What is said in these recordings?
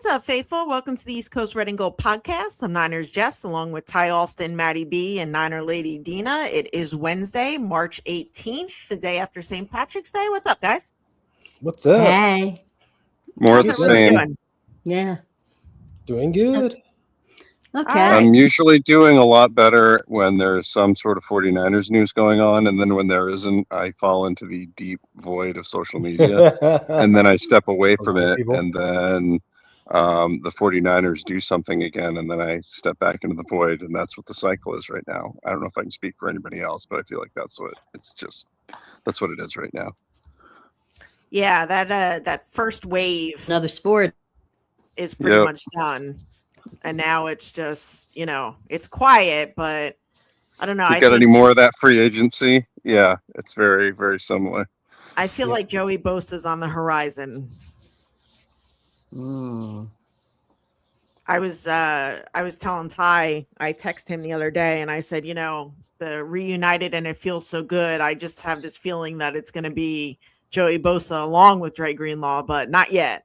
up, faithful? Welcome to the East Coast Red and Gold podcast. I'm Niners Jess, along with Ty Alston, Maddie B, and Niner Lady Dina. It is Wednesday, March 18th, the day after St. Patrick's Day. What's up, guys? What's up? Hey. More of the same. Doing? Yeah. Doing good. Okay. I'm usually doing a lot better when there's some sort of 49ers news going on, and then when there isn't, I fall into the deep void of social media, and then I step away from it, and then the 49ers do something again, and then I step back into the void, and that's what the cycle is right now. I don't know if I can speak for anybody else, but I feel like that's what it is right now. Yeah, that first wave Another sport is pretty much done. And now it's just, it's quiet, but I don't know. You got any more of that free agency? Yeah, it's very, very similar. I feel like Joey Bosa's on the horizon. I was telling Ty, I texted him the other day and I said, the reunited and it feels so good. I just have this feeling that it's going to be Joey Bosa along with Dre Greenlaw, but not yet.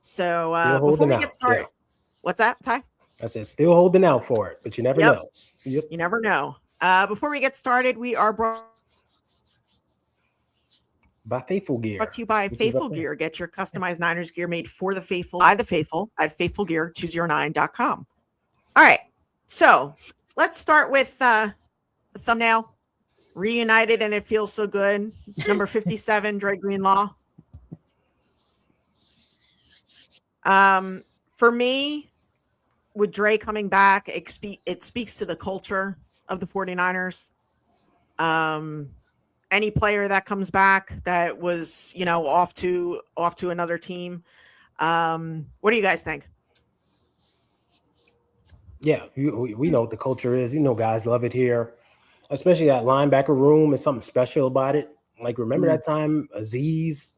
So before we get started, what's that, Ty? I said still holding out for it, but you never know. You never know. Before we get started, we are brought by Faithful Gear. Brought to you by Faithful Gear. Get your customized Niners gear made for the faithful by the faithful at faithfulgear209.com. All right. So let's start with the thumbnail. Reunited and it feels so good. Number 57, Dre Greenlaw. For me, with Dre coming back, it speaks to the culture of the 49ers. Any player that comes back that was, off to another team. What do you guys think? Yeah, we know what the culture is. Guys love it here, especially that linebacker room. Is something special about it. Like, remember that time Aziz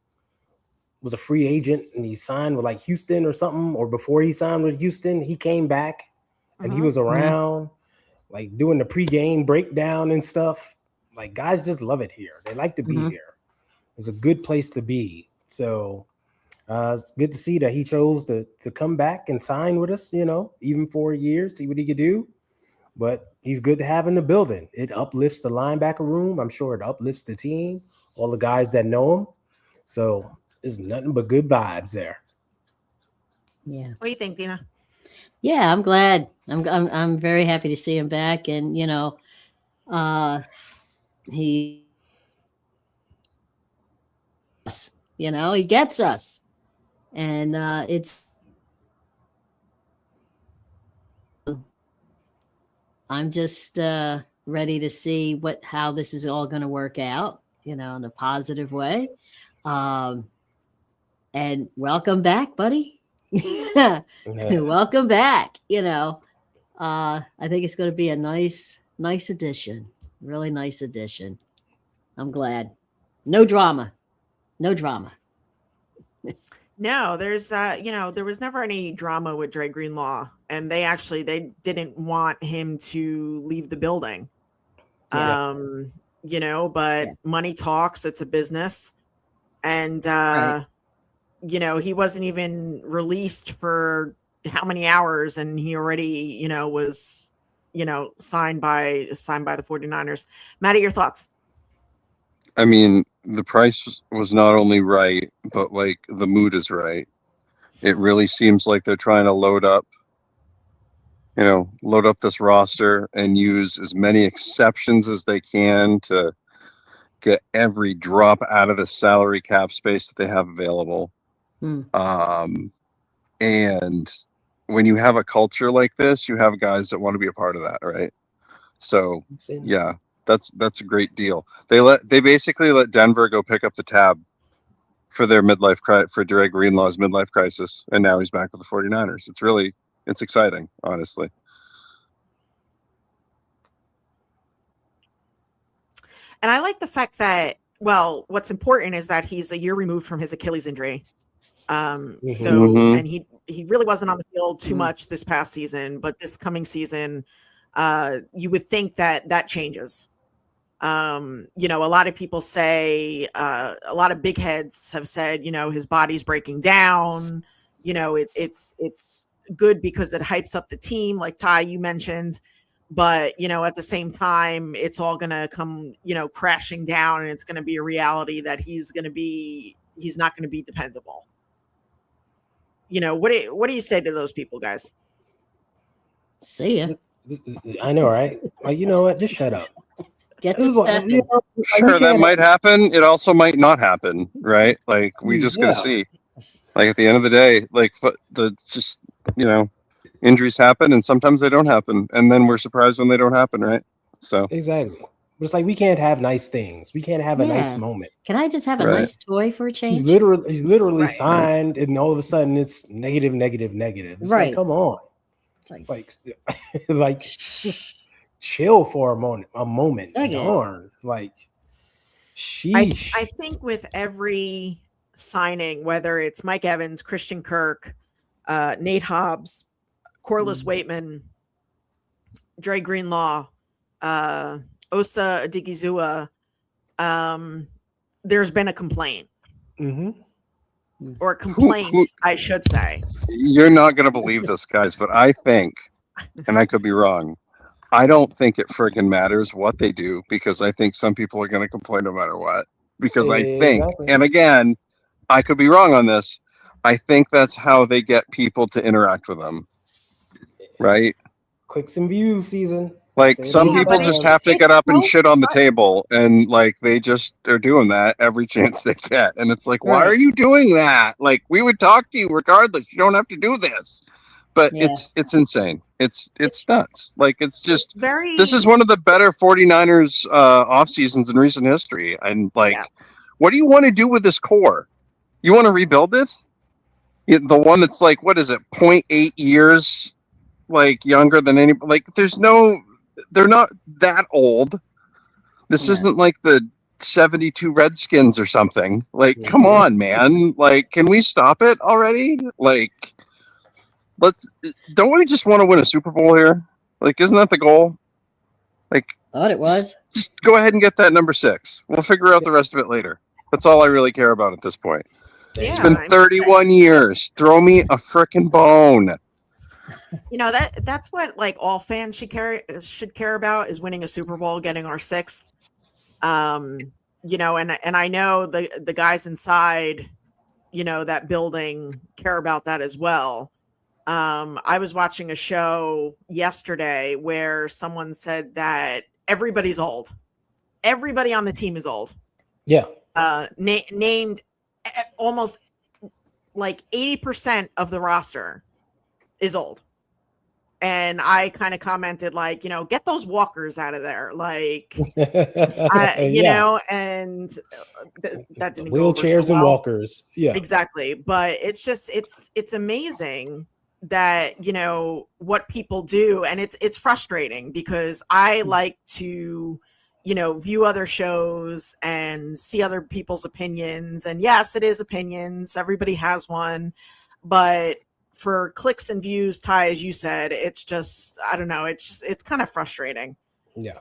was a free agent and he signed with like Houston or something, or before he signed with Houston, he came back and he was around, like doing the pregame breakdown and stuff. Like, guys just love it here. They like to be here. It's a good place to be. So it's good to see that he chose to come back and sign with us, even for a year, see what he could do. But he's good to have in the building. It uplifts the linebacker room. I'm sure it uplifts the team, all the guys that know him. So there's nothing but good vibes there. Yeah. What do you think, Dina? Yeah, I'm glad. I'm very happy to see him back, and he gets us, and it's. I'm just ready to see how this is all going to work out, in a positive way. And welcome back, buddy. Welcome back. I think it's going to be a nice addition. Really nice addition. I'm glad. No drama. No, there's there was never any drama with Dre Greenlaw, and they didn't want him to leave the building. But money talks, it's a business. And he wasn't even released for how many hours, and he already, was signed by the 49ers. Maddie, your thoughts? I mean, the price was not only right, but like the mood is right. It really seems like they're trying to load up this roster and use as many exceptions as they can to get every drop out of the salary cap space that they have available. And when you have a culture like this, you have guys that want to be a part of that, right? So yeah, that's a great deal. They basically let Denver go pick up the tab for their for Dre Greenlaw's midlife crisis, and now he's back with the 49ers. It's exciting, honestly. And I like the fact that, what's important is that he's a year removed from his Achilles injury. And he really wasn't on the field too much this past season, but this coming season, you would think that changes. A lot of people say, a lot of big heads have said, his body's breaking down, it's good because it hypes up the team, like Ty, you mentioned. But, at the same time, it's all going to come, crashing down, and it's going to be a reality that he's not going to be dependable. What do you say to those people, guys? See ya. I know, right? Like, you know what? Just shut up. Get to stepping. Sure, that might happen. It also might not happen, right? Like, we just got to see. Like, at the end of the day, like, injuries happen, and sometimes they don't happen, and then we're surprised when they don't happen, right? So exactly. But it's like we can't have nice things. We can't have a nice moment. Can I just have a nice toy for a change? He's literally signed, and all of a sudden it's negative. It's like, come on. Like just chill for a moment. Darn. Like, sheesh. I think with every signing, whether it's Mike Evans, Christian Kirk, Nate Hobbs, Corliss Waitman, Dre Greenlaw, Osa Odigizua, there's been a complaint. Or complaints, I should say. You're not going to believe this, guys, but I think, and I could be wrong, I don't think it friggin' matters what they do, because I think some people are going to complain no matter what. Because I think, and again, I could be wrong on this, I think that's how they get people to interact with them. Right? Clicks and views season. Like, some people just have to get up and shit on the table, and like they just are doing that every chance they get. And it's like, why are you doing that? Like, we would talk to you regardless. You don't have to do this. But it's insane. It's nuts. Like, it's just this is one of the better 49ers off seasons in recent history. And like, what do you want to do with this core? You want to rebuild it? The one that's like, what is it, 0.8 years like younger than any, like, they're not that old. This isn't like the 72 Redskins or something. Like, come on, man. Like, can we stop it already? Like, don't we just want to win a Super Bowl here? Like, isn't that the goal? Like, thought it was. Just go ahead and get that number 6. We'll figure out the rest of it later. That's all I really care about at this point. It's been 31 years. Throw me a frickin' bone. That's what like all fans should care about, is winning a Super Bowl, getting our 6th. And I know the guys inside, that building care about that as well. I was watching a show yesterday where someone said that everybody's old. Everybody on the team is old. Yeah. Named almost like 80% of the roster is old. And I kind of commented like, get those walkers out of there. Like, and that didn't go over wheelchairs so and well. Walkers. Yeah, exactly. But it's just, it's amazing that, what people do. And it's frustrating because I like to, view other shows and see other people's opinions. And yes, it is opinions. Everybody has one, but for clicks and views, Ty, as you said, it's just, I don't know. It's kind of frustrating. Yeah,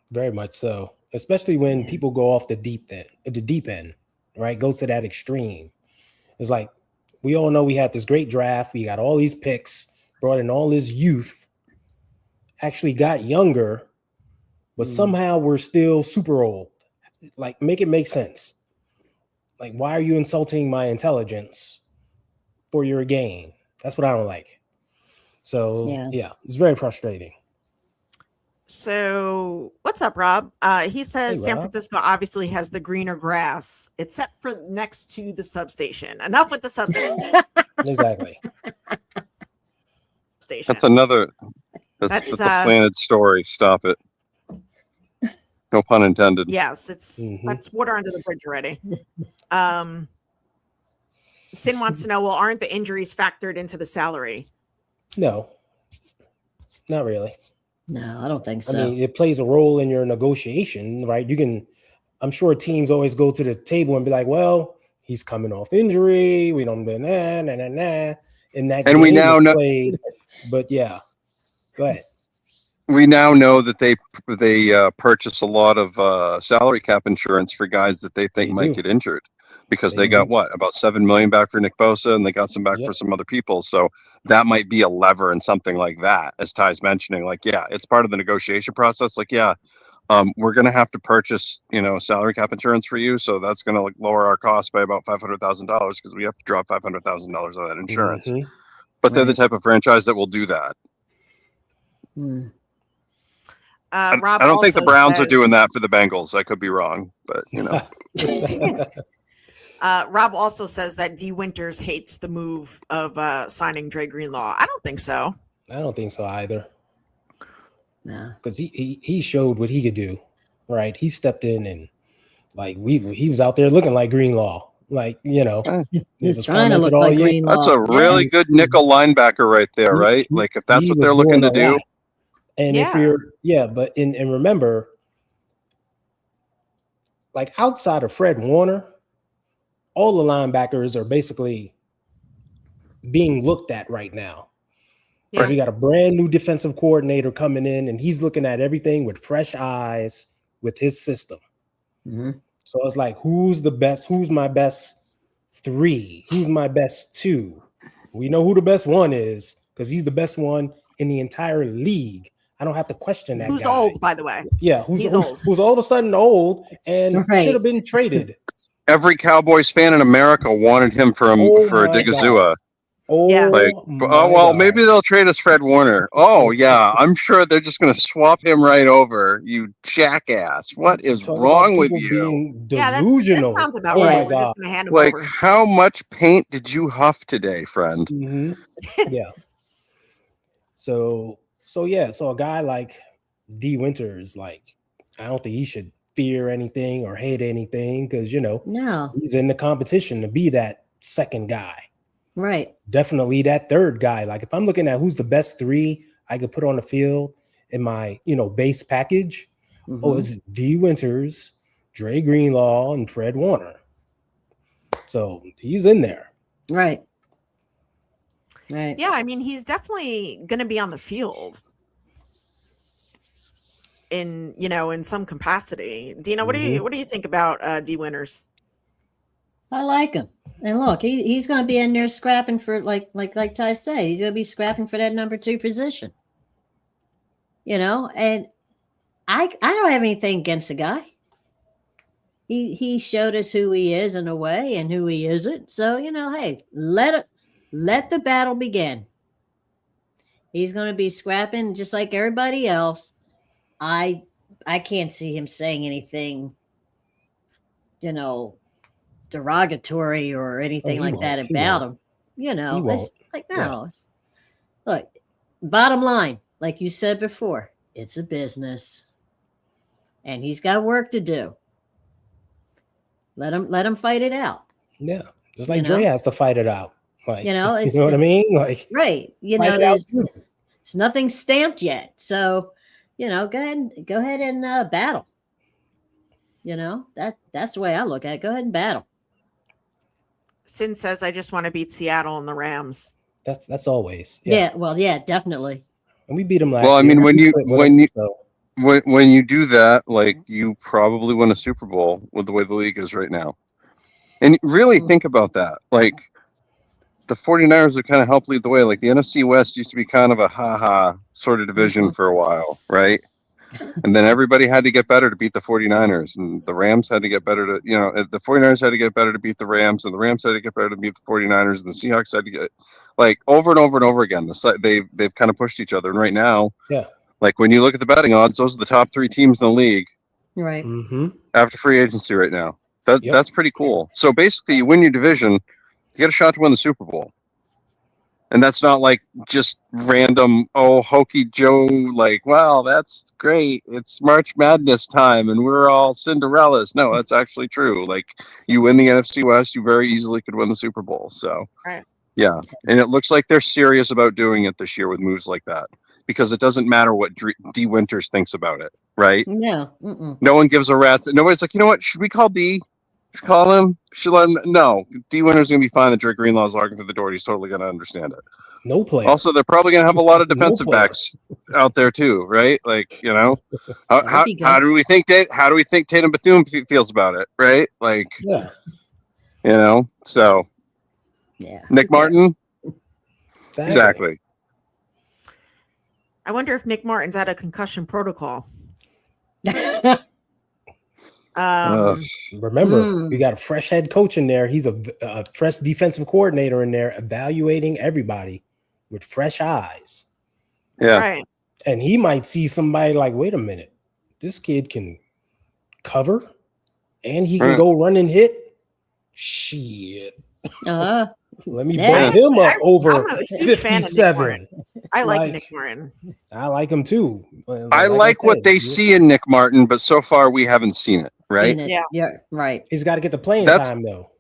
very much so. Especially when people go off the deep end, right? Go to that extreme. It's like, we all know we had this great draft. We got all these picks, brought in all this youth, actually got younger, but somehow we're still super old. Like, make it make sense. Like, why are you insulting my intelligence for your gain? That's what I don't like. So, yeah, it's very frustrating. So, what's up, Rob? He says San Francisco obviously has the greener grass, except for next to the substation. Enough with the substation. Exactly. That's another. That's a planted story. Stop it. No pun intended. Yes, that's water under the bridge already. Sin wants to know, well, aren't the injuries factored into the salary? No, not really. No, I don't think so. I mean, it plays a role in your negotiation, right? I'm sure teams always go to the table and be like, well, he's coming off injury. We don't do nah. And that game we now know. Played, but yeah, go ahead. We now know that they purchase a lot of salary cap insurance for guys that they think might get injured. because they got about 7 million back for Nick Bosa, and they got some back for some other people. So that might be a lever in something like that, as Ty's mentioning. Like, yeah, it's part of the negotiation process. Like, yeah, we're going to have to purchase, salary cap insurance for you. So that's going to lower our cost by about $500,000 because we have to drop $500,000 of that insurance. Mm-hmm. But they're the type of franchise that will do that. Mm. Rob I don't think the also Browns are says- doing that for the Bengals. I could be wrong, but Rob also says that D. Winters hates the move of signing Dre Greenlaw. I don't think so. I don't think so either. No. Because he showed what he could do, right? He stepped in and he was out there looking like Greenlaw, it He's was trying to look commented all like year. Greenlaw. that's a really good nickel linebacker right there, right? Like if that's He what was they're looking to doing a do. lot. And if but and remember, like outside of Fred Warner, all the linebackers are basically being looked at right now. Yeah. We got a brand new defensive coordinator coming in, and he's looking at everything with fresh eyes with his system. Mm-hmm. So it's like, who's the best? Who's my best 3? Who's my best 2? We know who the best 1 is because he's the best one in the entire league. I don't have to question that. Who's guy. old, by the way? Yeah, He's old. Who's all of a sudden old and should have been traded. Every Cowboys fan in America wanted him for Digazua. Maybe they'll trade us Fred Warner. Oh yeah, I'm sure they're just going to swap him right over. You jackass! What is wrong with you? Delusional. That sounds about right. We're just going to hand him over. How much paint did you huff today, friend? Mm-hmm. Yeah. So a guy like D. Winters, I don't think he should fear anything or hate anything because he's in the competition to be that second guy. Right. Definitely that third guy. Like if I'm looking at who's the best 3 I could put on the field in my base package, it's D. Winters, Dre Greenlaw, and Fred Warner. So he's in there. Right. Right. Yeah, I mean, he's definitely going to be on the field in some capacity. Dina, what do you think about D. Winters? I like him. And look, he's going to be in there scrapping for like Ty said, he's going to be scrapping for that number 2 position. And I don't have anything against the guy. He showed us who he is in a way and who he isn't. So, hey, let the battle begin. He's going to be scrapping just like everybody else. I can't see him saying anything, derogatory or anything like that about him. It's like, no. It's, look, bottom line, like you said before, it's a business. And he's got work to do. Let him fight it out. Yeah. Just like Dre has to fight it out. Like, it's, you know what I mean? Like, right. It's nothing stamped yet. So, go ahead and battle. That's the way I look at it. Go ahead and battle. Sin says, I just want to beat Seattle and the Rams. That's always. Yeah. Well, yeah, definitely. And we beat them last year. Well, I mean, when you do that, you probably win a Super Bowl with the way the league is right now. And really think about that. The 49ers have kind of helped lead the way. The NFC West used to be kind of a ha-ha sort of division for a while, right? And then everybody had to get better to beat the 49ers. And the Rams had to get better to, the 49ers had to get better to beat the Rams. And the Rams had to get better to beat the 49ers. And the Seahawks had to get, over and over and over again. They've kind of pushed each other. And right now, when you look at the betting odds, those are the top 3 teams in the league. Right. Mm-hmm. After free agency right now. That's pretty cool. So basically, you win your division, you get a shot to win the Super Bowl. And that's not just random, hokey Joe, wow, that's great. It's March Madness time and we're all Cinderellas. No, that's actually true. You win the NFC West, you very easily could win the Super Bowl. So, yeah. And it looks like they're serious about doing it this year with moves like that because it doesn't matter what D. Winters thinks about it, right? No. No one gives a rat's. Nobody's like, you know what? Should we call D? Call him? Should let him? No. D. Winters going to be fine. That Dre Greenlaw's walking through the door. He's totally going to understand it. No play. Also, they're probably going to have a lot of defensive backs out there too, right? How do we think Tatum Bethune feels about it, right? You know, so Yeah. Nick Martin, exactly. I wonder if Nick Martin's at a concussion protocol. Remember, we got a fresh head coach in there. He's a fresh defensive coordinator in there, evaluating everybody with fresh eyes. That's right. And he might see somebody like, wait a minute, this kid can cover and he can go run and hit. Shit. Let me bump him up over 57. I like Nick Martin. I like him too. I like what they see in Nick Martin, but so far we haven't seen it, right? Yeah, right. He's got to get the playing time though.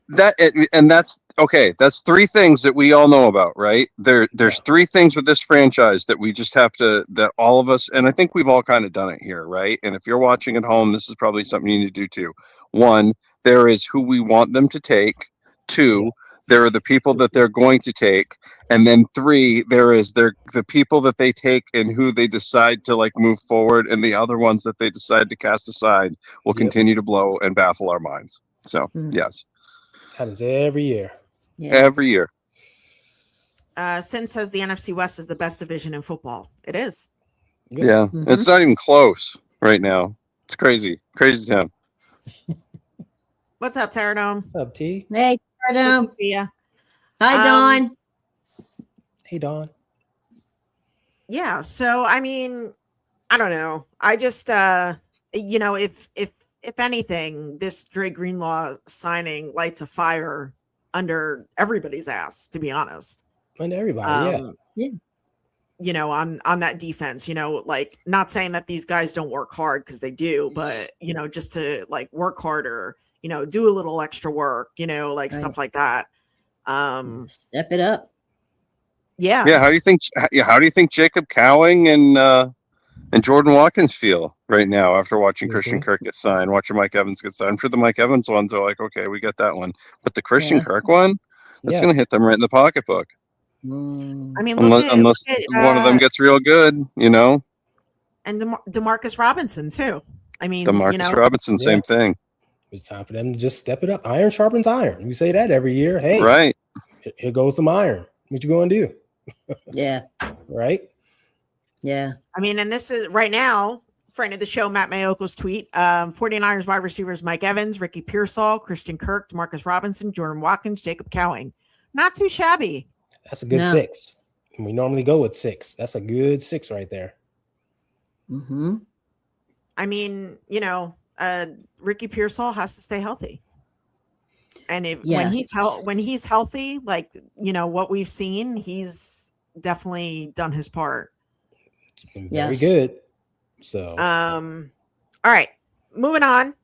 That's okay. That's three things that we all know about, right? There's three things with this franchise that we just have to, that all of us, and I think we've all kind of done it here, right? And if you're watching at home, this is probably something you need to do too. One, there is who we want them to take. Two, there are the people that they're going to take. And then three, there is the people that they take and who they decide to like move forward, and the other ones that they decide to cast aside will continue to blow and baffle our minds. So yes. Happens every year. Yeah. Every year. Sin says the NFC West is the best division in football. It is. Yeah. It's not even close right now. It's crazy. Crazy town. What's up, Pterodome? What's up, T? Hey, Pterodome. Good to see you. Hi, Dawn. Hey, Dawn. Yeah. So, I mean, I don't know. I just, you know, if anything, this Dre Greenlaw signing lights a fire under everybody's ass, to be honest. Under everybody, yeah. You know, on that defense, you know, like not saying that these guys don't work hard because they do, but you know, just to like work harder, you know, do a little extra work, you know, like stuff like that. Step it up. Yeah. Yeah. How do you think Jacob Cowing and Jordan Watkins feel right now after watching Christian Kirk get signed, watching Mike Evans get signed? I'm sure the Mike Evans ones are like, okay, we get that one, but the Christian Kirk one, that's going to hit them right in the pocketbook. I mean, unless one of them gets real good, you know. And Demarcus Robinson too. I mean, Demarcus Robinson, same thing. It's time for them to just step it up. Iron sharpens iron. We say that every year. Hey, right. Here goes some iron. What you going to do? Yeah. Right. Yeah. I mean, and this is right now, friend of the show, Matt Mayoko's tweet. 49ers wide receivers Mike Evans, Ricky Pearsall, Christian Kirk, Demarcus Robinson, Jordan Watkins, Jacob Cowing. Not too shabby. That's a good 6. We normally go with 6. That's a good 6 right there. I mean, you know, Ricky Pearsall has to stay healthy. And when he's healthy, like, you know, what we've seen, he's definitely done his part. Very good. So all right, moving on.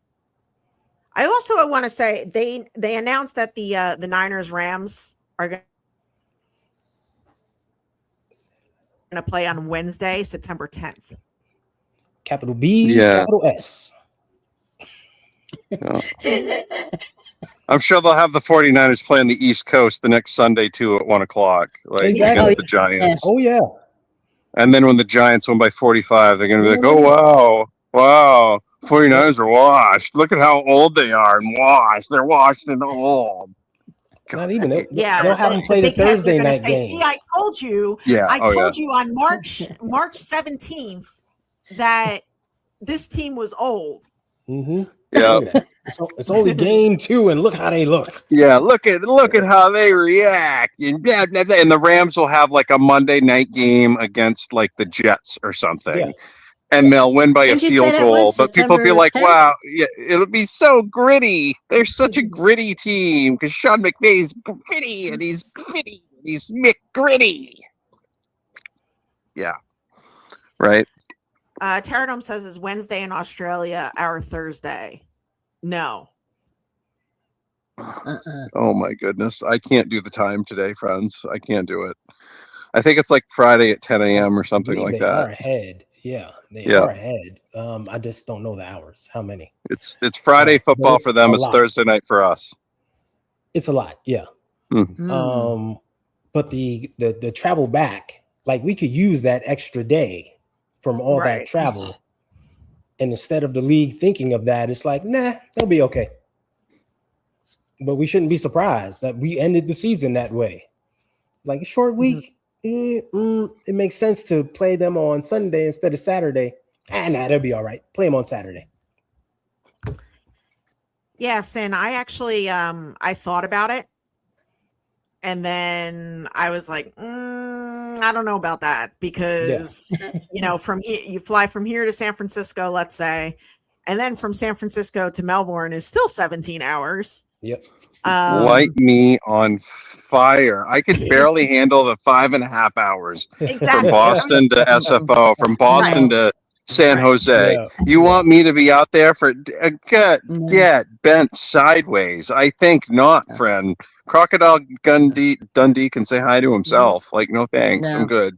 I also want to say they announced that the Niners Rams are going to play on Wednesday, September 10th. Capital B, capital S. I'm sure they'll have the 49ers play on the East Coast the next Sunday too at 1:00, like against the Giants. Oh yeah. And then when the Giants win by 45, they're going to be like, "Oh wow, 49ers are washed. Look at how old they are and washed. They're washed and old." Not even it. Yeah, they'll have them play the Thursday night game. See, I told you. Yeah, I told you on March 17th that this team was old. Yeah, it's only game 2, and look how they look. Yeah, look at how they react, and the Rams will have like a Monday night game against like the Jets or something, and they'll win by a field goal. But people will be like, 10th? "Wow, yeah, it'll be so gritty. They're such a gritty team because Sean McVay's gritty and he's McGritty." Yeah, right. Pterodome says is Wednesday in Australia, our Thursday. No. Oh my goodness. I can't do the time today, friends. I can't do it. I think it's like Friday at 10 a.m. or something like that. They are ahead. Yeah, they are ahead. I just don't know the hours. How many? It's Friday football for them. It's Thursday night for us. It's a lot. Yeah. But the travel back, like we could use that extra day from all that travel. And instead of the league thinking of that, it's like, nah, they'll be okay. but we shouldn't be surprised that we ended the season that way. Like a short week, it makes sense to play them on Sunday instead of Saturday. And that'll be all right. Play them on Saturday. Yes, and I actually I thought about it, and then I was like, I don't know about that, because from here, you fly from here to San Francisco, let's say, and then from San Francisco to Melbourne is still 17 hours. Yep. Light me on fire. I could barely handle the 5.5 hours Exactly. from Boston to SFO, from Boston to San Jose. Yeah. You want me to be out there for get bent sideways? I think not, friend. Crocodile Dundee can say hi to himself. Like, no thanks. No. I'm good.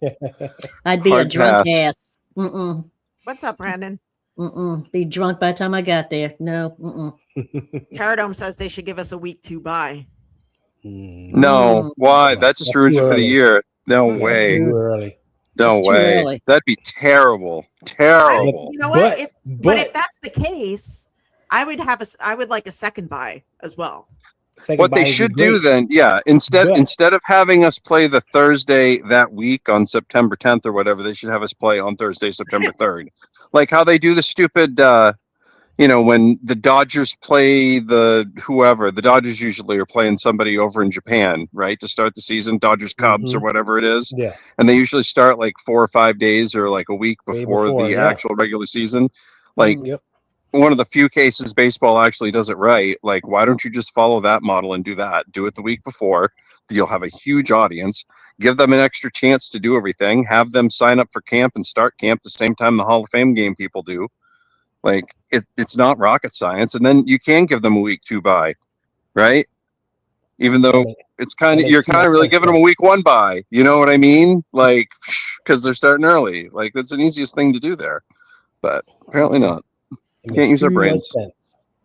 I'd be Hard a drunk pass. ass. Mm-mm. What's up, Brandon? Mm-mm. Be drunk by the time I got there. No. Mm-mm. Pterodome says they should give us a week 2 bye. No, why? That just That's ruins too it for the early. year. No Mhm. way. Too early. No It's too way. early. That'd be terrible. Terrible. You know what? But if that's the case, I would like a second bye as well. What they should do then, instead of having us play the Thursday that week on September 10th or whatever, they should have us play on Thursday, September 3rd. Like how they do the stupid, when the Dodgers play the Dodgers usually are playing somebody over in Japan, right? To start the season, Dodgers Cubs or whatever it is. Yeah. And they usually start like 4 or 5 days or like a week before the actual regular season. Like, one of the few cases baseball actually does it right. Like, why don't you just follow that model and do that? Do it the week before. You'll have a huge audience. Give them an extra chance to do everything. Have them sign up for camp and start camp the same time the Hall of Fame game people do. Like, it's not rocket science. And then you can give them a week 2 bye, right? Even though it's you're kind of really giving them a week 1 bye. You know what I mean? Like, because they're starting early. Like, that's the easiest thing to do there. But apparently not. Can't use our brains.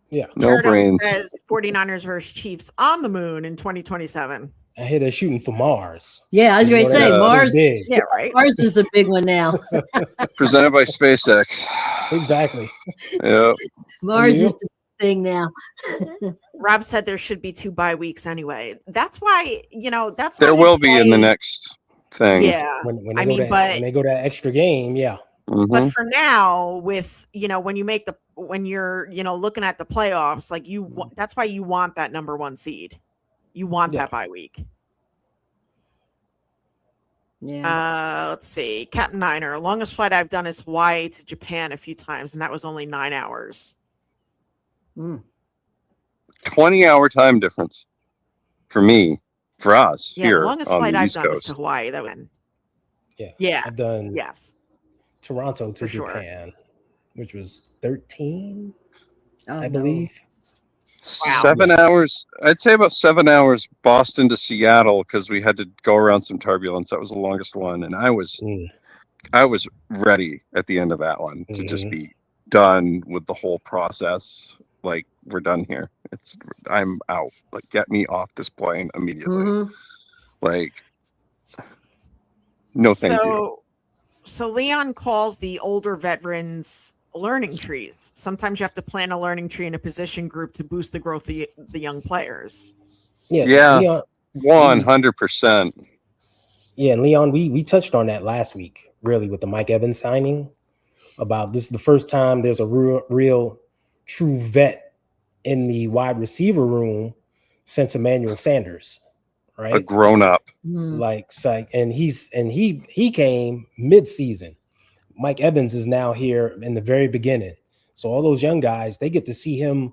Yeah. No brains. Says 49ers versus Chiefs on the moon in 2027. I hear they're shooting for Mars. Yeah, I was going to say Mars. Yeah, right. Mars is the big one now. Presented by SpaceX. Exactly. Yeah. Mars is the thing now. Rob said there should be 2 bye weeks anyway. That's why, that's there will be in the next thing. Yeah. When they go to that extra game, yeah. But for now, with when you're looking at the playoffs, like that's why you want that number 1 seed. You want that bye week. Yeah. Let's see. Captain Niner, longest flight I've done is Hawaii to Japan a few times, and that was only 9 hours. 20-hour time difference for me, for us Yeah, here. the longest on flight the I've East done was Coast. to Hawaii. That was Yeah. I've done Toronto to for sure. Japan, which was 13, I no. believe. Wow. 7 hours. I'd say about 7 hours Boston to Seattle because we had to go around some turbulence. That was the longest one, and I was ready at the end of that one to just be done with the whole process. Like, we're done here. I'm out. Like, get me off this plane immediately. Like, no thank you. So Leon calls the older veterans learning trees. Sometimes you have to plant a learning tree in a position group to boost the growth of the young players. Yeah. 100%. Yeah, and Leon, we touched on that last week, really, with the Mike Evans signing. About this is the first time there's a real true vet in the wide receiver room since Emmanuel Sanders, right? A grown up. And he came mid-season. Mike Evans is now here in the very beginning. So all those young guys, they get to see him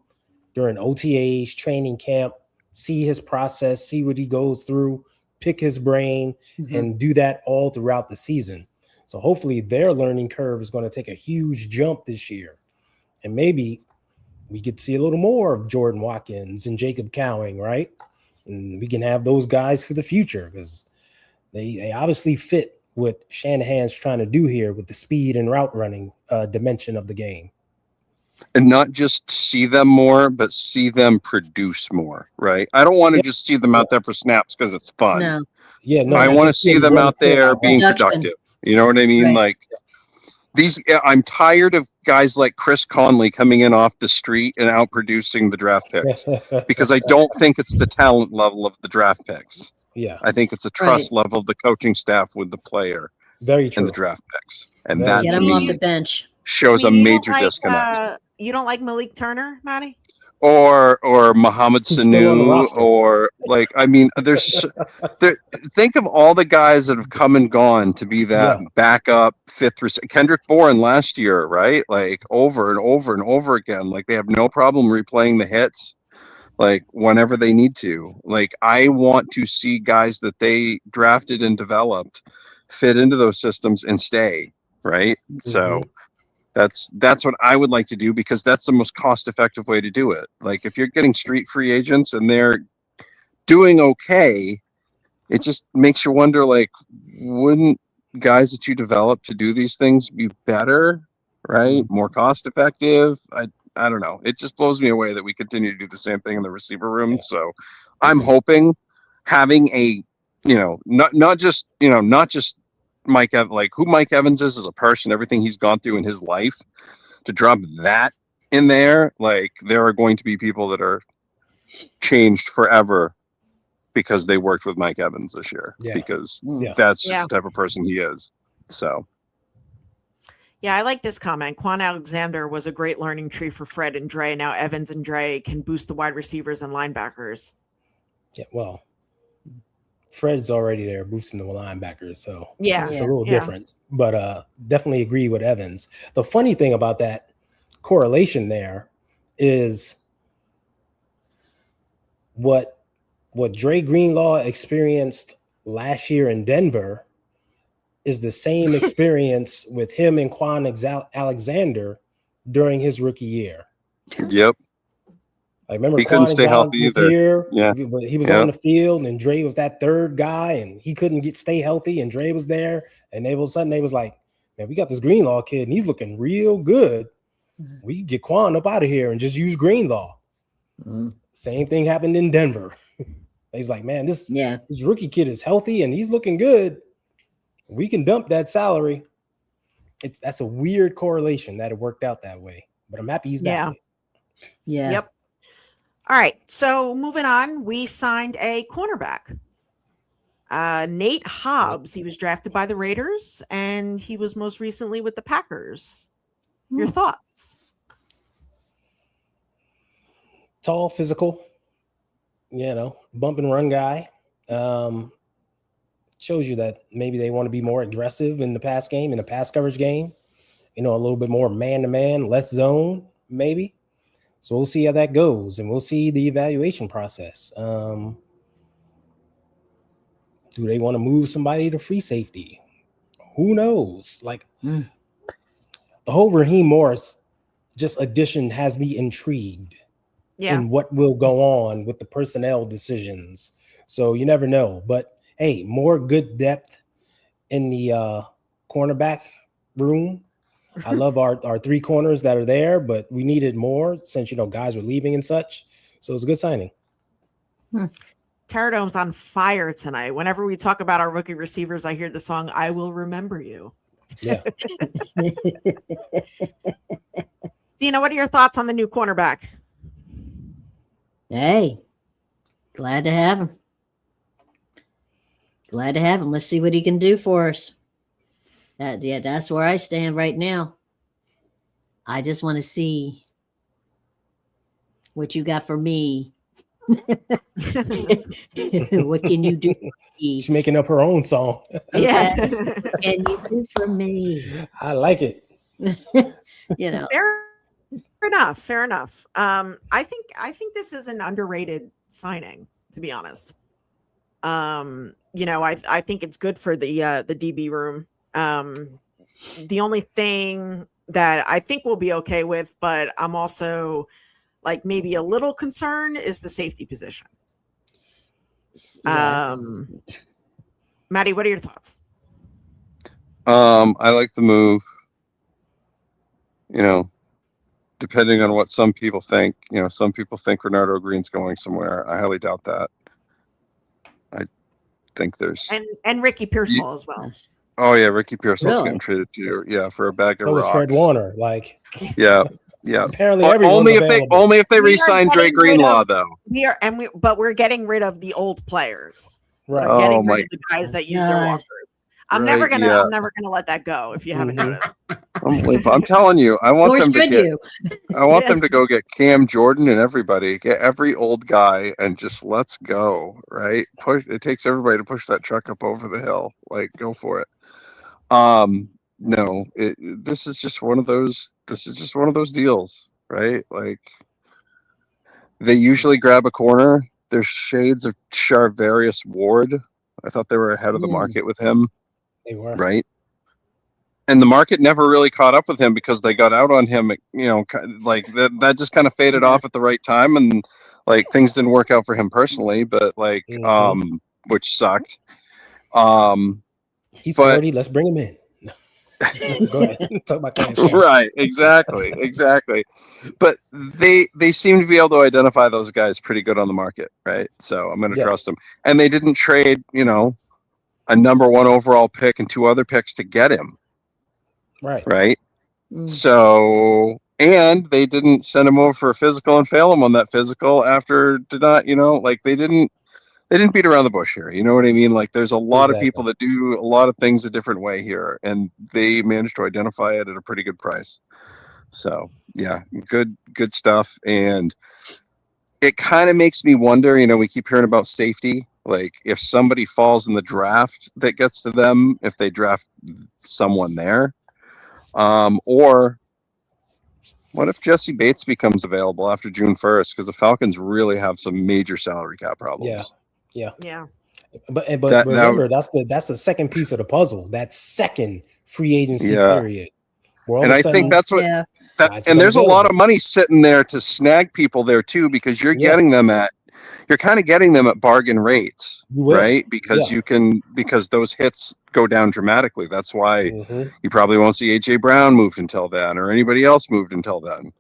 during OTAs, training camp, see his process, see what he goes through, pick his brain, and do that all throughout the season. So hopefully their learning curve is going to take a huge jump this year. And maybe we get to see a little more of Jordan Watkins and Jacob Cowing, right? And we can have those guys for the future because they obviously fit what Shanahan's trying to do here with the speed and route running dimension of the game. And not just see them more, but see them produce more, right? I don't want to just see them out there for snaps because it's fun. No. Yeah, no. I want to see them out there being productive. You know what I mean? Right. Like, I'm tired of guys like Chris Conley coming in off the street and outproducing the draft picks because I don't think it's the talent level of the draft picks. Yeah, I think it's a trust level of the coaching staff with the player. Very true. And the draft picks, and Very that Get to him off me the bench. shows a major disconnect. You don't like Malik Turner, Maddie? Or Mohamed He's still on the Sanu, roster. or like, I mean, think of all the guys that have come and gone to be that backup fifth receiver. Kendrick Bourne last year, right? Like over and over and over again. Like they have no problem replaying the hits, like whenever they need to. Like I want to see guys that they drafted and developed fit into those systems and stay, right? So that's what I would like to do, because that's the most cost-effective way to do it. Like if you're getting street free agents and they're doing okay, it just makes you wonder, like, wouldn't guys that you develop to do these things be better, right? More cost-effective? I don't know. It just blows me away that we continue to do the same thing in the receiver room. So I'm hoping having a, not just Mike Evans, like who Mike Evans is as a person, everything he's gone through in his life, to drop that in there, like there are going to be people that are changed forever because they worked with Mike Evans this year, because that's just the type of person he is. So. Yeah, I like this comment. Quan Alexander was a great learning tree for Fred and Dre. Now Evans and Dre can boost the wide receivers and linebackers. Yeah, well, Fred's already there boosting the linebackers, so it's a little different. But definitely agree with Evans. The funny thing about that correlation there is what Dre Greenlaw experienced last year in Denver is the same experience with him and Quan Alexander during his rookie year. Yep. I remember he couldn't stay healthy either. Here, yeah, but he was on the field, and Dre was that third guy, and he couldn't stay healthy, and Dre was there, and all of a sudden they was like, "Man, we got this Greenlaw kid, and he's looking real good. We can get Quan up out of here and just use Greenlaw." Same thing happened in Denver. They was like, "Man, this rookie kid is healthy, and he's looking good. We can dump that salary." That's a weird correlation that it worked out that way, but I'm happy he's back. Yeah. Yep. All right. So moving on, we signed a cornerback. Nate Hobbs. He was drafted by the Raiders, and he was most recently with the Packers. Your thoughts? Tall, physical, bump and run guy. Shows you that maybe they want to be more aggressive in the pass game, in the pass coverage game, a little bit more man-to-man, less zone, maybe. So we'll see how that goes, and we'll see the evaluation process. Do they want to move somebody to free safety? Who knows? Like the whole Raheem Morris addition has me intrigued in what will go on with the personnel decisions. So you never know. But hey, more good depth in the cornerback room. I love our three corners that are there, but we needed more since, guys were leaving and such. So it's a good signing. Terradome's on fire tonight. Whenever we talk about our rookie receivers, I hear the song "I Will Remember You." Yeah. Dina, what are your thoughts on the new cornerback? Hey, glad to have him. Glad to have him. Let's see what he can do for us. That's where I stand right now. I just want to see what you got for me. What can you do? She's making up her own song. Yeah. What can you do for me? I like it. Fair enough. I think this is an underrated signing, to be honest. I think it's good for the DB room. The only thing that I think we'll be okay with, but I'm also like maybe a little concerned, is the safety position. Yes. Maddie, what are your thoughts? I like the move. Depending on what some people think, some people think Renardo Green's going somewhere. I highly doubt that. I think there's and Ricky Pearsall as well. Oh yeah, Ricky Pearsall's Really? getting traded too. Yeah, for a bag of So is rocks. Fred Warner. Like, Yeah. apparently everyone's only available. if they We are re-sign Dre getting rid Greenlaw of- though. But we're getting rid of the old players. Right. We're getting Oh, rid of the guys that use their God. walkers. I'm Right, never gonna yeah. I'm never gonna let that go if you haven't Mhm. noticed. Unbelievable. I'm telling you, I want Nor them to should get. you. I want Yeah. them to go get Cam Jordan and everybody, get every old guy, and just let's go. Right? Push. It takes everybody to push that truck up over the hill. Like, go for it. No, this is just one of those. This is just one of those deals, right? Like, they usually grab a corner. There's shades of Charvarius Ward. I thought they were ahead of the market with him, They were. right? And the market never really caught up with him because they got out on him, like that just kind of faded off at the right time, and like things didn't work out for him personally, but like which sucked. He's but 40. Let's bring him in. Go ahead. Talk about that. Right, exactly. But they seem to be able to identify those guys pretty good on the market, right? So I'm going to trust them. And they didn't trade, a number 1 overall pick and 2 other picks to get him. Right. So, and they didn't send him over for a physical and fail him on that physical after they didn't beat around the bush here. You know what I mean? Like, there's a lot of people that do a lot of things a different way here, and they managed to identify it at a pretty good price. So yeah, good stuff. And it kind of makes me wonder, we keep hearing about safety. Like, if somebody falls in the draft that gets to them, if they draft someone there, or what if Jesse Bates becomes available after June 1st? Because the Falcons really have some major salary cap problems. Yeah. But remember, that's the second piece of the puzzle. That second free agency period. And I think that's what. And there's a lot of money sitting there to snag people there too, because you're getting them you're kind of getting them at bargain rates, right? Because because those hits go down dramatically. That's why you probably won't see AJ Brown moved until then, or anybody else moved until then.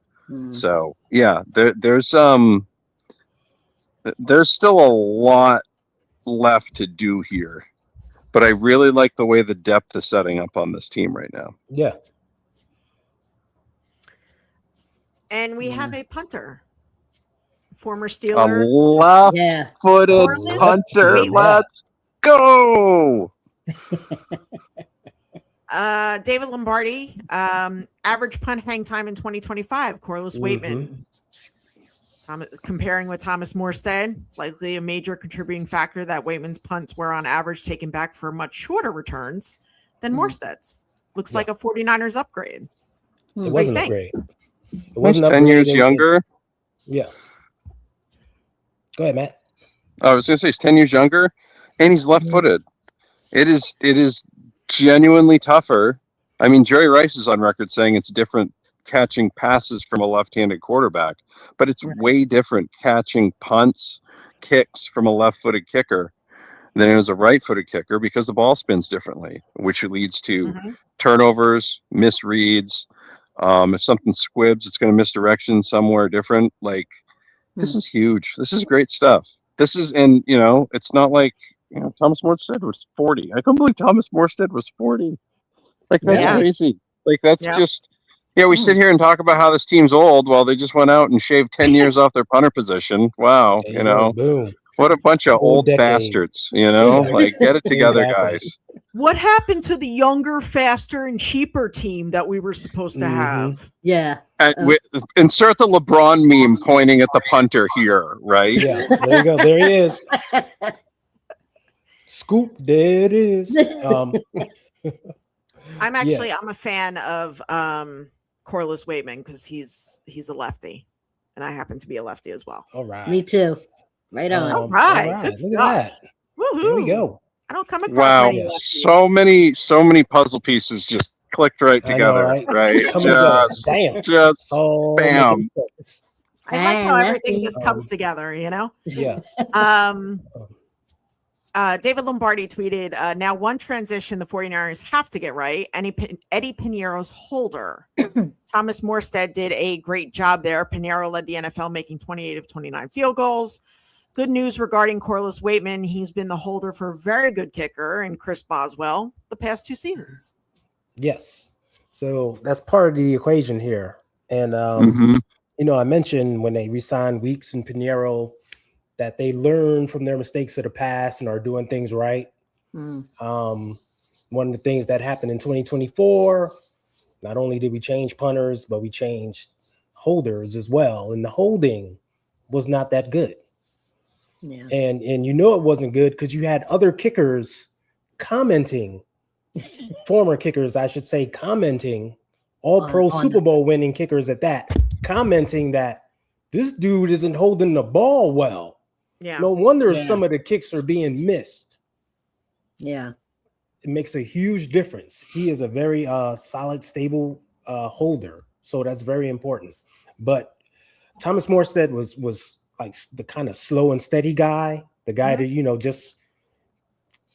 So yeah, there's still a lot left to do here, but I really like the way the depth is setting up on this team right now. Yeah. And we have a punter, former Steeler, a left-footed punter. Let's go. David Lombardi, average punt hang time in 2025. Corliss Waitman, comparing with Thomas Morstead, likely a major contributing factor that Waitman's punts were on average taken back for much shorter returns than Morstead's. Looks like a 49ers upgrade. It wasn't an upgrade. It wasn't 10 years younger. Yeah. Go ahead, Matt. I was going to say he's 10 years younger, and he's left-footed. It is genuinely tougher. I mean, Jerry Rice is on record saying it's different catching passes from a left-handed quarterback, but it's way different catching punts, kicks from a left-footed kicker than it is a right-footed kicker, because the ball spins differently, which leads to turnovers, misreads. If something squibs, it's going to misdirection somewhere different. Like, this is huge. This is great stuff. This is, and it's not like, Thomas Morstead was 40. I couldn't believe Thomas Morstead was 40. Like, that's crazy. Like, that's just, we sit here and talk about how this team's old while they just went out and shaved 10 years off their punter position. Wow. Boom. What a bunch of old bastards, like, get it together, guys. What happened to the younger, faster, and cheaper team that we were supposed to have? Yeah. Insert the LeBron meme pointing at the punter here, right? Yeah, there you go. There he is. Scoop, there it is. I'm a fan of Corliss Waitman because he's a lefty, and I happen to be a lefty as well. All right. Me too. Right on. All right. Good Look at stuff. that. Woohoo. There we go. I don't come across many lefties. So many puzzle pieces just clicked right together, right? Just bam. I like how everything just comes together, Yeah. David Lombardi tweeted, now one transition the 49ers have to get right. Eddie Piñeiro's holder. Thomas Morstead did a great job there. Piñeiro led the NFL, making 28 of 29 field goals. good news regarding Corliss Waitman. He's been the holder for very good kicker and Chris Boswell the past 2 seasons. Yes. So that's part of the equation here. And, you know, I mentioned when they re-signed Weeks and Pinheiro that they learn from their mistakes of the past and are doing things right. One of the things that happened in 2024, not only did we change punters, but we changed holders as well. And the holding was not that good. Yeah. And you know it wasn't good because you had other kickers commenting, former kickers, I should say, commenting, all pro Super Bowl winning kickers at that, commenting that this dude isn't holding the ball well. Yeah. No wonder some of the kicks are being missed. Yeah. It makes a huge difference. He is a very solid, stable holder. So that's very important. But Thomas Morstead was like the kind of slow and steady guy, the guy that, you know, just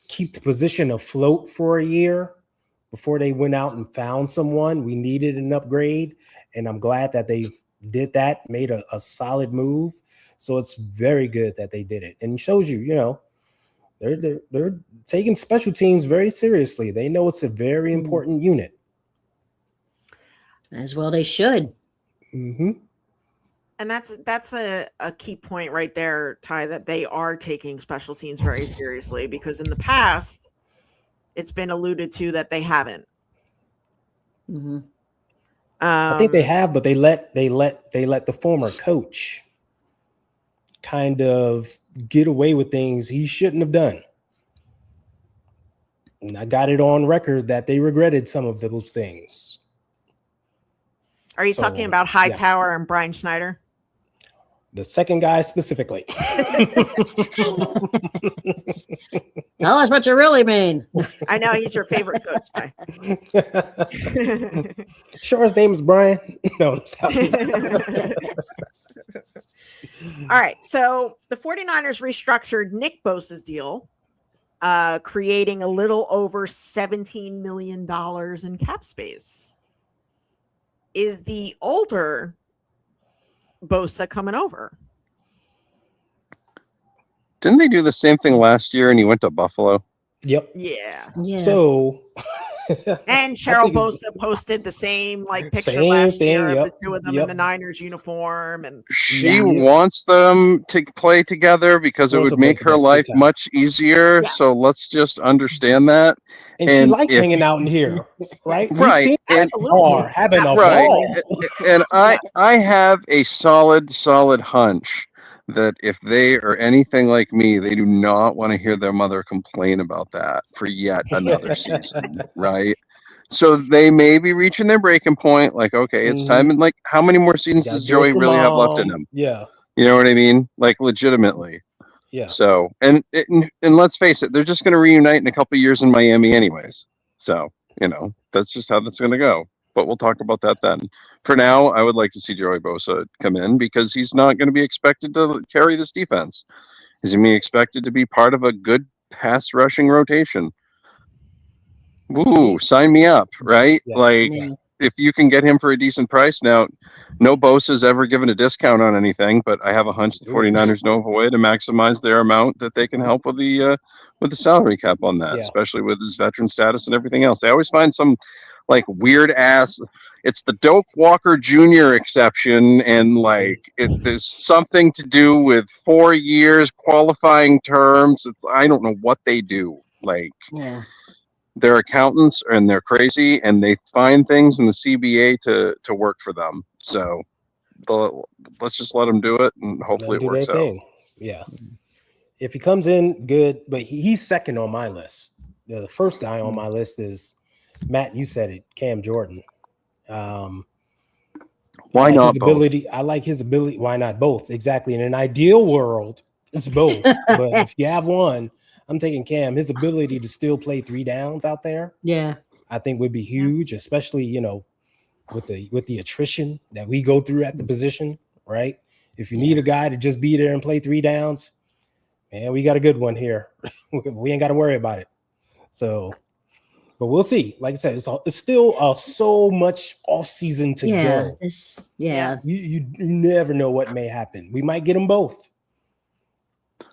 keep the position afloat for a year before they went out and found someone. We needed an upgrade, and I'm glad that they did that, made a solid move. So it's very good that they did it, and it shows you, you know, they're taking special teams very seriously. They know it's a very important unit. As well they should. Mm-hmm. And that's a key point right there, Ty, that they are taking special teams very seriously, because in the past it's been alluded to that they haven't. I think they have, but they let the former coach kind of get away with things he shouldn't have done. And I got it on record that they regretted some of those things. Are you talking about Hightower and Brian Schneider? The second guy specifically. Tell us what you really mean. I know he's your favorite coach. Sure, his name is Brian. No, stop. All right. So the 49ers restructured Nick Bosa's deal, creating a little over $17 million in cap space. Is the older Bosa coming over? Didn't they do the same thing last year and he went to Buffalo? Yep. Yeah. So and Cheryl Bosa posted the same picture last year of the two of them in the Niners uniform, and she wants them to play together because it would make her life much easier. So let's just understand that. And she likes hanging out in here, right? Right. Having a ball. And I have a solid hunch that if they are anything like me, they do not want to hear their mother complain about that for yet another season, right? So they may be reaching their breaking point, like, okay, it's time. And like, how many more seasons does Joey really have left in him? Yeah. You know what I mean? Like, legitimately. Yeah. So, and let's face it, they're just going to reunite in a couple of years in Miami anyways. So, you know, that's just how that's going to go. But we'll talk about that then. For now, I would like to see Joey Bosa come in because he's not going to be expected to carry this defense. He's going to be expected to be part of a good pass rushing rotation. Ooh, sign me up, right? Yeah. If you can get him for a decent price. Now, no Bosa's ever given a discount on anything, but I have a hunch the 49ers know of a way to maximize their amount that they can help with the salary cap on that, especially with his veteran status and everything else. They always find some weird ass. It's the Doak Walker Jr. exception, and there's something to do with 4 years qualifying terms. I don't know what they do. They're accountants and they're crazy, and they find things in the CBA to work for them. So let's just let them do it, and hopefully it works out. Yeah. If he comes in, good, but he's second on my list. The first guy on my list is Matt. You said it, Cam Jordan. Why not both? I like his ability. Why not both? Exactly. In an ideal world, it's both. But if you have one, I'm taking Cam. His ability to still play 3 downs out there, I think would be huge, especially, you know, with the attrition that we go through at the position, right? If you need a guy to just be there and play 3 downs, man, we got a good one here. We ain't got to worry about it. So, but we'll see. Like I said, it's still so much off season to go. You never know what may happen. We might get them both.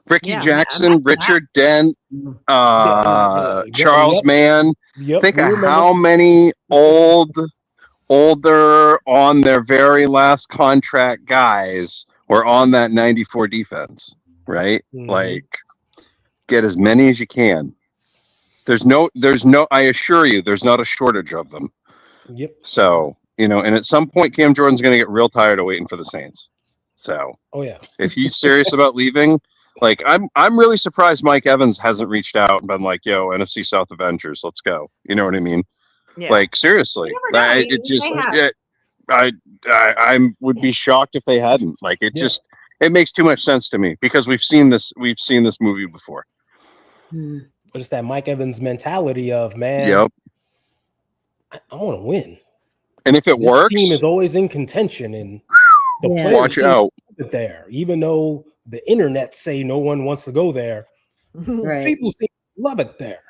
Ricky Yeah, Jackson, imagine Richard Dent, Yeah. Charles Mann. Yep. Think we of remember. how many older on their very last contract guys were on that 94 defense, right? Mhm. Like, get as many as you can. There's no, I assure you, there's not a shortage of them. Yep. So, and at some point, Cam Jordan's going to get real tired of waiting for the Saints. So, Oh yeah. if he's serious about leaving, like, I'm really surprised Mike Evans hasn't reached out and been like, yo, NFC South Avengers, let's go. You know what I mean? Yeah. Like, seriously, You never know. it just, He may have. I would be shocked if they hadn't. Like, it just, it makes too much sense to me because we've seen this movie before. But it's that Mike Evans mentality of, man, Yep. I want to win. And if it This works, team is always in contention, and the players watch seem out. to love it there, even though the internet say no one wants to go there. Right. People seem to love it there.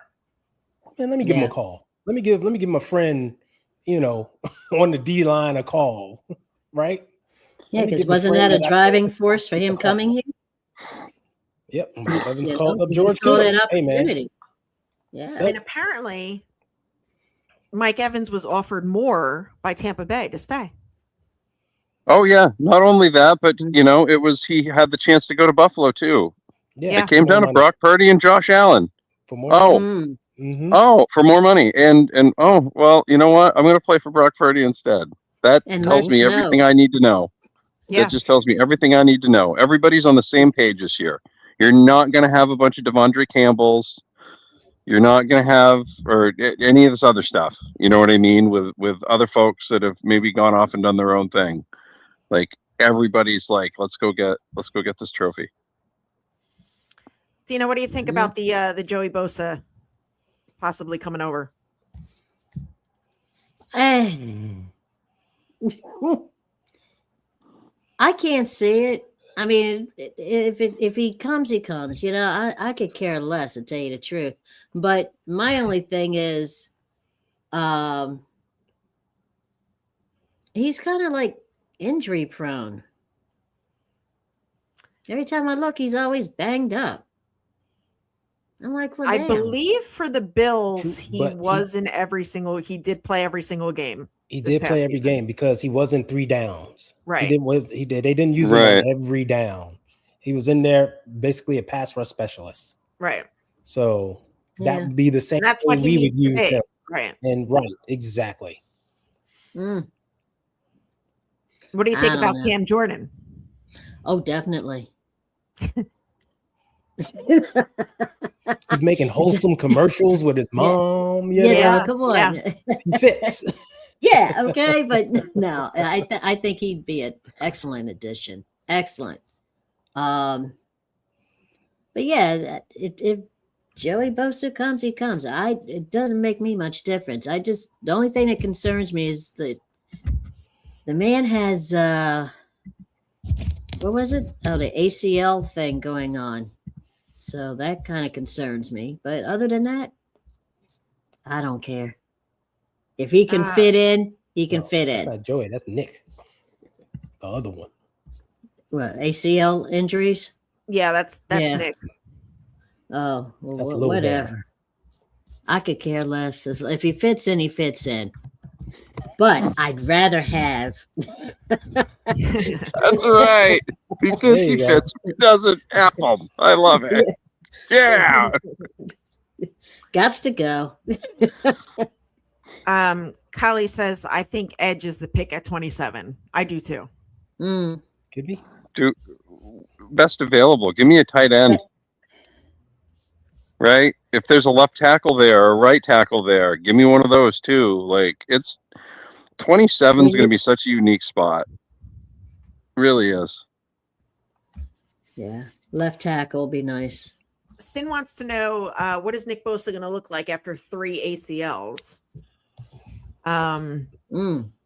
Man, let me give him a call. Let me give my friend, on the D line a call, right? Yeah, because wasn't that a driving force for him coming here? Yep. Mike Evans called up He George saw Kittle. that Hey, man. opportunity. Yeah. And apparently, Mike Evans was offered more by Tampa Bay to stay. Oh yeah, not only that, but he had the chance to go to Buffalo too. Yeah. It came down to Brock Purdy and Josh Allen. For more for more money. And well, you know what? I'm going to play for Brock Purdy instead. That tells me everything I need to know. Yeah. That just tells me everything I need to know. Everybody's on the same page this year. You're not going to have a bunch of Devondre Campbells. You're not going to have or any of this other stuff. You know what I mean? With other folks that have maybe gone off and done their own thing. Like, everybody's like, let's go get this trophy. Dina, what do you think about the Joey Bosa possibly coming over? I can't see it. I mean, if he comes, he comes. I could care less, to tell you the truth. But my only thing is, he's kind of like injury prone. Every time I look, he's always banged up. I'm like, well, I believe for the Bills, he did play every single game. He did play every game because he was in 3 downs. Right. They didn't use him on every down. He was in there basically a pass rush specialist. Right. So that would be the same. That's what we would use him. Right. Exactly. Mm. What do you think about Cam Jordan? Oh, definitely. He's making wholesome commercials with his mom. Come on. He fits. Yeah, okay, but no, I think he'd be an excellent addition. Excellent. But yeah, if Joey Bosa comes, he comes. It doesn't make me much difference. The only thing that concerns me is the man has what was it? Oh, the ACL thing going on. So that kind of concerns me. But other than that, I don't care. If he can fit in, he can fit in. That's not Joey. That's Nick. The other one. What, ACL injuries? Yeah, that's Nick. Oh, well, whatever. I could care less. If he fits in, he fits in. But I'd rather have. That's right. He fits. He doesn't have them. I love it. Yeah. Gots to go. Kylie says, I think Edge is the pick at 27. I do too. Could be. Best available. Give me a tight end. Right? If there's a left tackle there or a right tackle there, give me one of those too. Like, it's 27 is going to be such a unique spot. It really is. Yeah. Left tackle will be nice. Sin wants to know, what is Nick Bosa going to look like after 3 ACLs?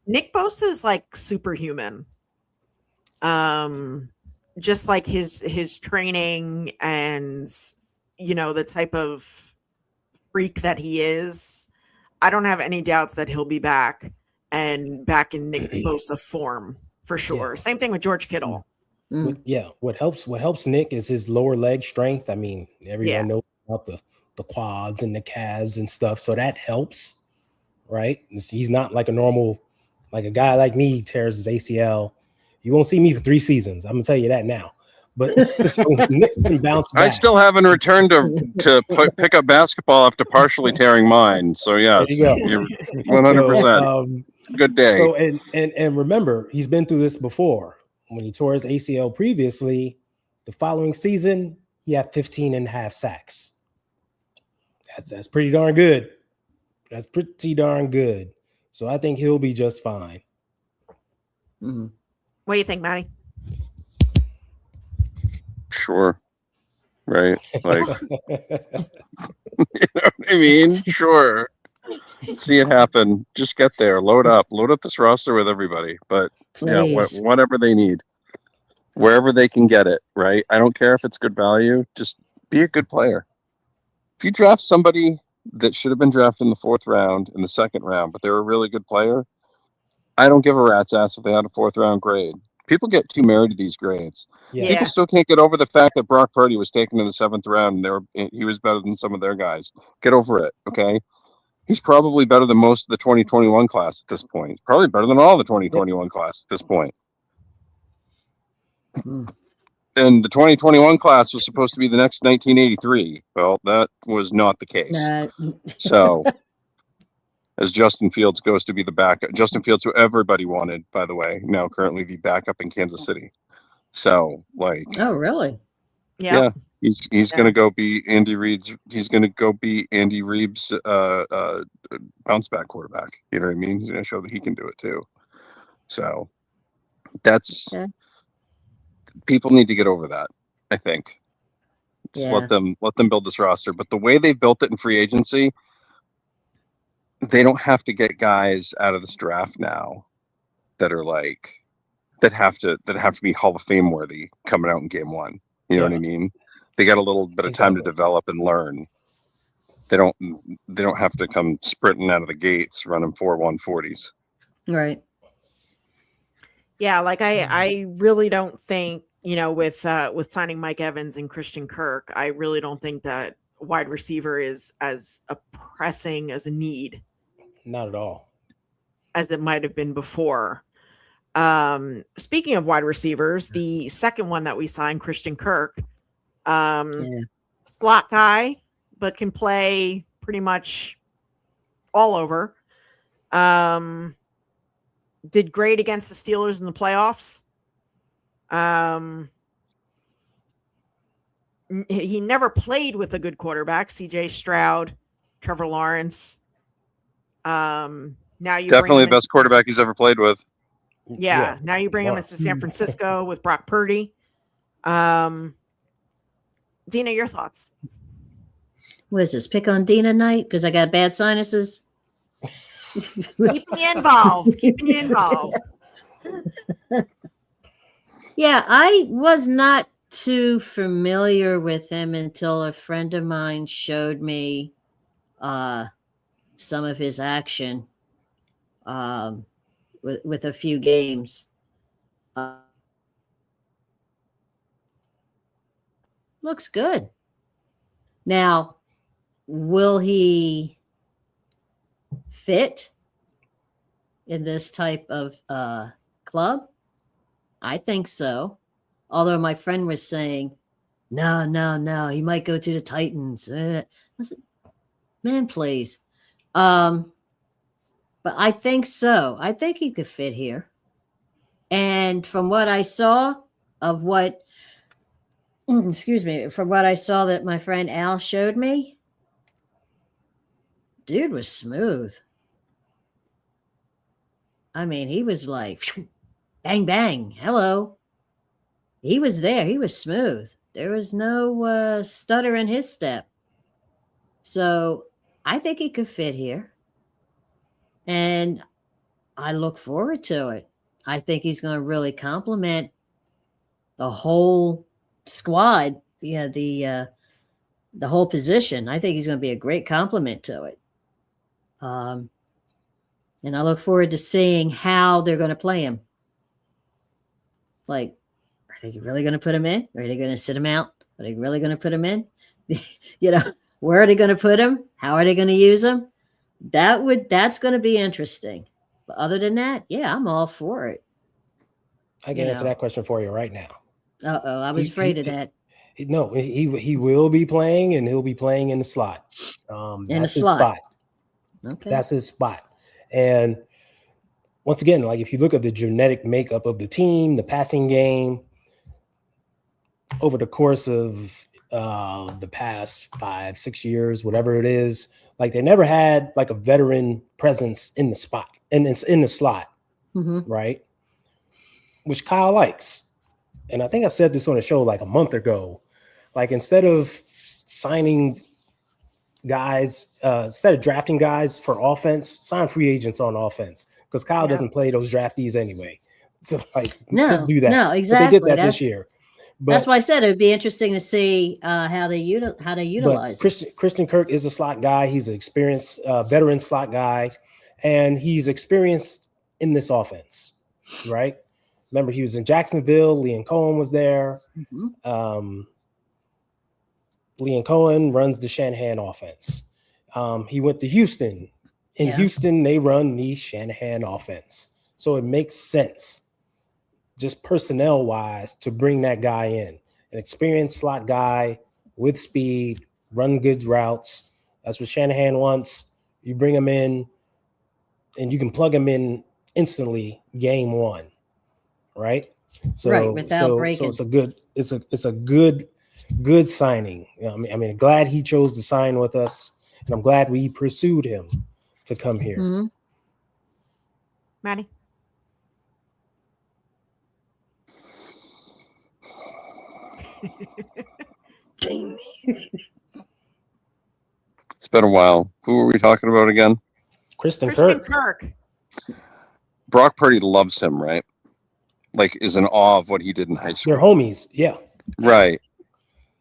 Nick Bosa is like superhuman. Just like his training and, the type of freak that he is. I don't have any doubts that he'll be back and back in Nick Bosa form for sure. Yeah. Same thing with George Kittle. What helps Nick is his lower leg strength. I mean, everyone knows about the quads and the calves and stuff, so that helps, right? He's not like a normal, like a guy like me tears his ACL. You won't see me for 3 seasons. I'm gonna tell you that now. But so Nick can bounce back. I still haven't returned to pick up basketball after partially tearing mine. So yes, you're 100%. Good day. So and remember, he's been through this before. When he tore his ACL previously, the following season, he had 15 and a half sacks. That's pretty darn good. That's pretty darn good. So I think he'll be just fine. Mm-hmm. What do you think, Matty? Sure. Right. Like, you know what I mean? Sure. See it happen. Just get there. Load up this roster with everybody. But please. Whatever they need, wherever they can get it. Right. I don't care if it's good value. Just be a good player. If you draft somebody that should have been drafted in the 4th round, in the 2nd round, but they're a really good player, I don't give a rat's ass if they had a 4th round grade. People get too married to these grades. Yeah. People still can't get over the fact that Brock Purdy was taken in the 7th round and he was better than some of their guys. Get over it, okay? He's probably better than most of the 2021 class at this point. He's probably better than all the 2021 class at this point. And the 2021 class was supposed to be the next 1983. Well, that was not the case. So, as Justin Fields goes to be the backup, Justin Fields, who everybody wanted, by the way, now currently the backup in Kansas City. So, like, oh really? Yeah, he's gonna go be Andy Reid's. He's gonna go be Andy Reid's bounce back quarterback. You know what I mean? He's gonna show that he can do it too. So, that's people need to get over that. I think. Just let them build this roster. But the way they built it in free agency, they don't have to get guys out of this draft now that are like that have to be Hall of Fame worthy coming out in game 1. You know what I mean? They got a little bit of time to develop and learn. They don't have to come sprinting out of the gates running 4.140s. Right. Yeah, like I really don't think, with signing Mike Evans and Christian Kirk, I really don't think that wide receiver is as pressing as a need. Not at all. As it might have been before. Speaking of wide receivers, the second one that we signed, Christian Kirk, slot guy, but can play pretty much all over. Did great against the Steelers in the playoffs. He never played with a good quarterback, CJ Stroud, Trevor Lawrence. Now you definitely the best quarterback he's ever played with. Yeah. Now you bring him into San Francisco with Brock Purdy. Dina, your thoughts? What is this? Pick on Dina night because I got bad sinuses. Keeping you involved. Yeah, I was not too familiar with him until a friend of mine showed me some of his action with a few games. Looks good. Now, will he fit in this type of club? I think so. Although my friend was saying, no, he might go to the Titans. I said, man, please. But I think so. I think he could fit here. And from what I saw of what, from what I saw that my friend Al showed me, dude was smooth. I mean, he was like, bang, bang, hello. He was there. He was smooth. There was no stutter in his step. So I think he could fit here. And I look forward to it. I think he's going to really complement the whole squad. Yeah, the whole position. I think he's going to be a great complement to it. And I look forward to seeing how they're going to play him. Like are they really going to put him in? Are they going to sit him out? Are they really going to put him in? Where are they going to put him? How are they going to use him? That's going to be interesting. But other than that, yeah, I'm all for it. I can answer that question for you right now. I was afraid of that. No, he will be playing, and he'll be playing in the slot. That's his spot. Okay. That's his spot. And once again, like if you look at the genetic makeup of the team, the passing game, over the course of the past 5-6 years, whatever it is, like they never had like a veteran presence in the spot, in the slot, right? Which Kyle likes. And I think I said this on a show like a month ago. Like instead of signing guys, instead of drafting guys for offense, sign free agents on offense, because Kyle doesn't play those draftees anyway. So like, just do that. No, exactly. But they did that this year. But that's why I said it would be interesting to see how they utilize it. Christian Kirk is a slot guy. He's an experienced veteran slot guy, and he's experienced in this offense, right? Remember, he was in Jacksonville. Liam Cohen was there. Liam Cohen runs the Shanahan offense. He went to Houston. In Houston, they run the Shanahan offense. So it makes sense, just personnel-wise, to bring that guy in. An experienced slot guy with speed, run good routes. That's what Shanahan wants. You bring him in, and you can plug him in instantly game one, right? So, without breaking. So it's a good signing. I mean, glad he chose to sign with us, and I'm glad we pursued him to come here. Maddie? Jamie. It's been a while. Who were we talking about again? Christian Kirk. Brock Purdy loves him, right? Like, is in awe of what he did in high school. They're homies, yeah. Right.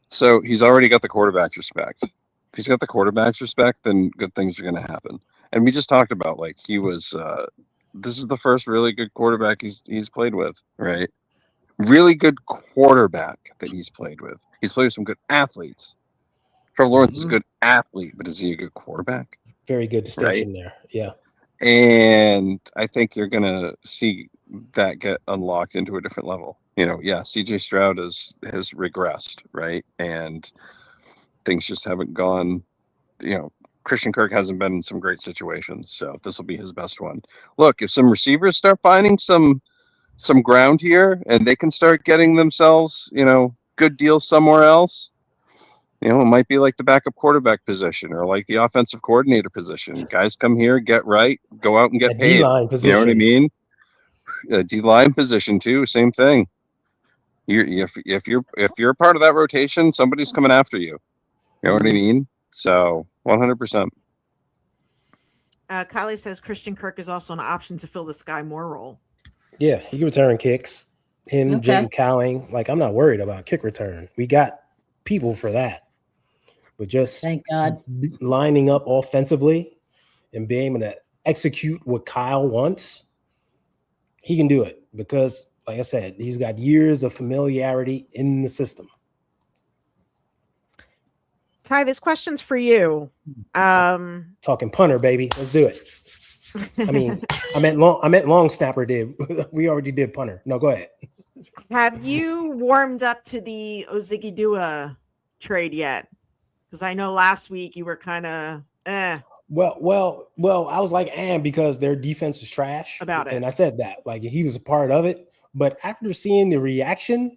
So he's already got the quarterback's respect. If he's got the quarterback's respect, then good things are going to happen. And we just talked about, like, he was this is the first really good quarterback he's played with, right? Really good quarterback that he's played with. He's played with some good athletes. Trevor Lawrence is a good athlete, but is he a good quarterback? Very good distinction there. Yeah. And I think you're going to see that get unlocked into a different level. CJ Stroud has regressed, right? And things just haven't gone, Christian Kirk hasn't been in some great situations. So this will be his best one. Look, if some receivers start finding some ground here and they can start getting themselves, good deals somewhere else, it might be like the backup quarterback position or like the offensive coordinator position. Guys come here, get right, go out and get paid. D-line position. You know what I mean? A D-line position too, same thing. If you're a part of that rotation, somebody's coming after you. You know what I mean? So 100%. Kylie says Christian Kirk is also an option to fill the Sky Moore role. Yeah, he can return kicks. Jay Cowling. Like, I'm not worried about kick return. We got people for that. But just thank God lining up offensively and being able to execute what Kyle wants, he can do it because, like I said, he's got years of familiarity in the system. Ty, this question's for you. Talking punter, baby. Let's do it. I mean, I meant long snapper did. We already did punter. No, go ahead. Have you warmed up to the Ozigi Dua trade yet? Because I know last week you were kind of Well, I was like, because their defense is trash about it. And I said that, like, he was a part of it. But after seeing the reaction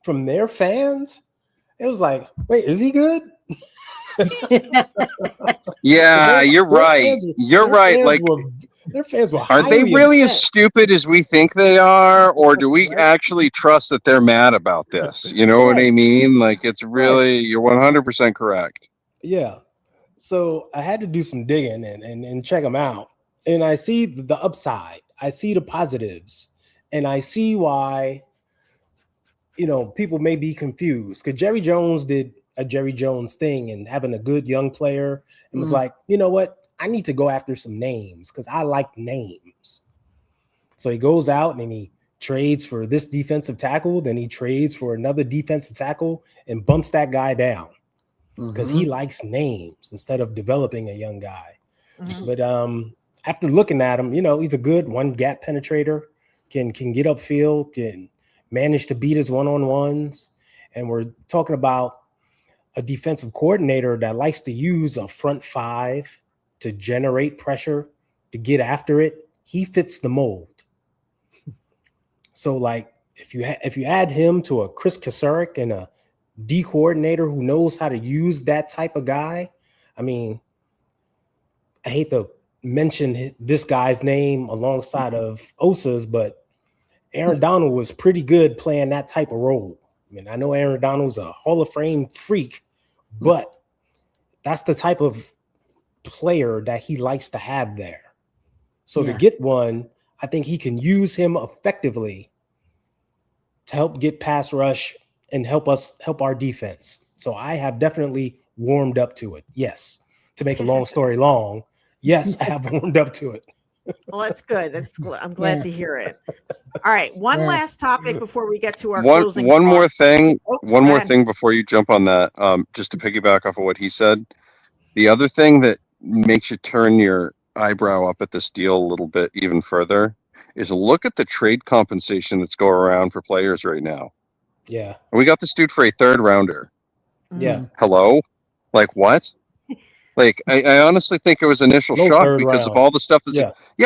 from their fans, it was like, wait, is he good? Yeah, you're right. You're right. Like, their fans were. Are they really as stupid as we think they are, or do we actually trust that they're mad about this? You know what I mean? Like, it's really, you're 100% correct. Yeah. So I had to do some digging and check them out, and I see the upside. I see the positives, and I see why. People may be confused because Jerry Jones did a Jerry Jones thing and having a good young player and was like, you know what? I need to go after some names because I like names. So he goes out and he trades for this defensive tackle, then he trades for another defensive tackle and bumps that guy down because he likes names instead of developing a young guy. But after looking at him, he's a good one gap penetrator, can get upfield, can manage to beat his one-on-ones. And we're talking about a defensive coordinator that likes to use a front five to generate pressure, to get after it. He fits the mold. So, like, if you add him to a Chris Kasarik and a D coordinator who knows how to use that type of guy, I mean, I hate to mention this guy's name alongside of Osa's, but Aaron Donald was pretty good playing that type of role. I mean, I know Aaron Donald's a Hall of Fame freak, but that's the type of player that he likes to have there. So to get one, I think he can use him effectively to help get pass rush and help our defense. So I have definitely warmed up to it. Yes. To make a long story long, yes, I have warmed up to it. Well, that's good. I'm glad to hear it. All right. One last topic before we get to our closing. One more thing before you jump on that, just to piggyback off of what he said. The other thing that makes you turn your eyebrow up at this deal a little bit even further is look at the trade compensation that's going around for players right now. Yeah. And we got this dude for a 3rd rounder. Yeah. Hello? Like what? Like I honestly think it was initial shock because of all the stuff that's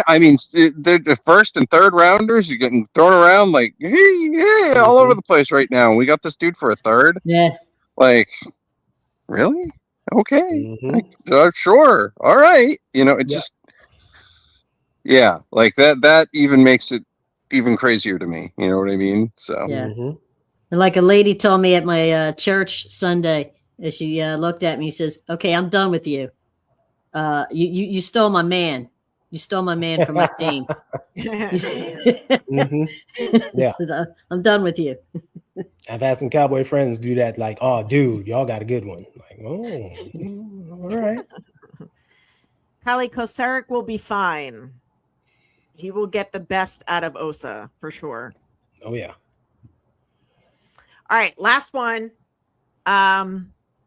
I mean the 1st and 3rd rounders you're getting thrown around like all over the place right now. We got this dude for a 3rd. Yeah. Like, really? Okay. Like, sure. All right. It just like that even makes it even crazier to me. You know what I mean? So and like a lady told me at my church Sunday, as she looked at me, and says, "Okay, I'm done with you. You stole my man. You stole my man from my team." Yeah, I'm done with you. I've had some Cowboy friends do that. Like, oh, dude, y'all got a good one. Like, oh, all right. Kyle Kasarik will be fine. He will get the best out of Osa for sure. Oh yeah. All right, last one.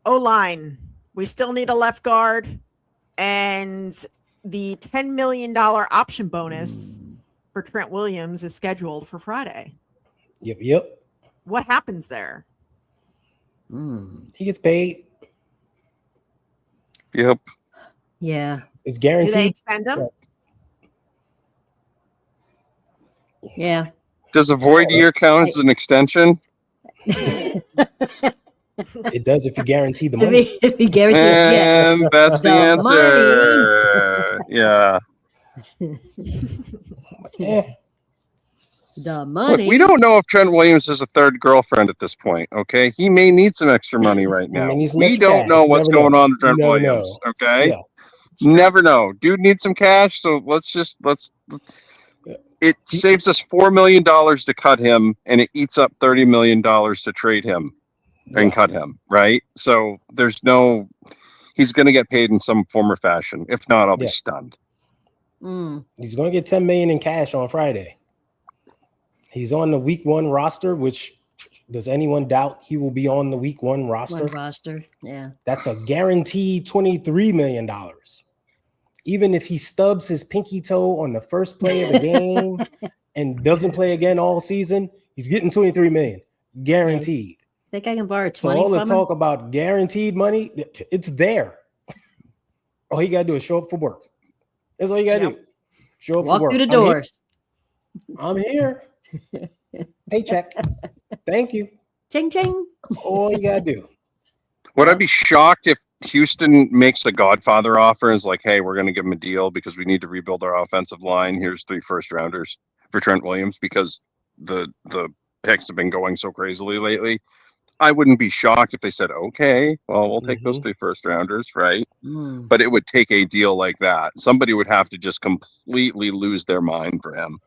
O-line. We still need a left guard, and the $10 million option bonus for Trent Williams is scheduled for Friday. Yep. What happens there? He gets paid. Yep. Yeah. It's guaranteed. Do they extend him? Yeah. Does a void year count as an extension? It does if you guarantee the money. If you guarantee it, And that's the answer. Yeah. The money. Look, we don't know if Trent Williams is a 3rd girlfriend at this point. Okay, he may need some extra money right now. We don't know what's going on with Trent Williams. Okay, never know. Dude needs some cash, so let's. It saves us $4 million to cut him, and it eats up $30 million to trade him and cut him. Right? So he's going to get paid in some form or fashion. If not, I'll be stunned. He's going to get $10 million in cash on Friday. He's on the week 1 roster, which does anyone doubt he will be on the week 1 roster? Yeah. That's a guaranteed $23 million. Even if he stubs his pinky toe on the first play of the game and doesn't play again all season, he's getting $23 million. Guaranteed. Think I can borrow 20 so all the from talk him? about guaranteed money, it's there. All you got to do is show up for work. That's all you got to do. Show up for work. Walk through the doors. I'm here. Paycheck. Thank you. Ching, ching. That's all you got to do. Would I be shocked if Houston makes the Godfather offer and is like, hey, we're going to give him a deal because we need to rebuild our offensive line. Here's 3 first rounders for Trent Williams because the picks have been going so crazily lately. I wouldn't be shocked if they said, okay, well, we'll take those 3 first rounders, right? But it would take a deal like that. Somebody would have to just completely lose their mind for him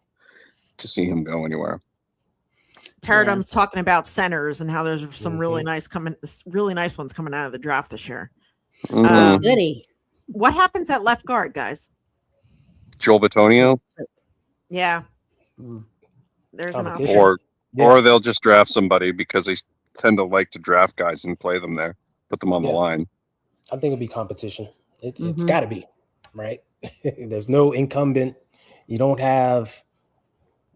to see him go anywhere. Taradum's talking about centers and how there's some really nice ones coming out of the draft this year. Goody. What happens at left guard, guys? Joel Bitonio? Yeah. There's an Competition. option. Or they'll just draft somebody because they tend to like to draft guys and play them there, put them on the line. I think it'd be competition. It's got to be, right? There's no incumbent. You don't have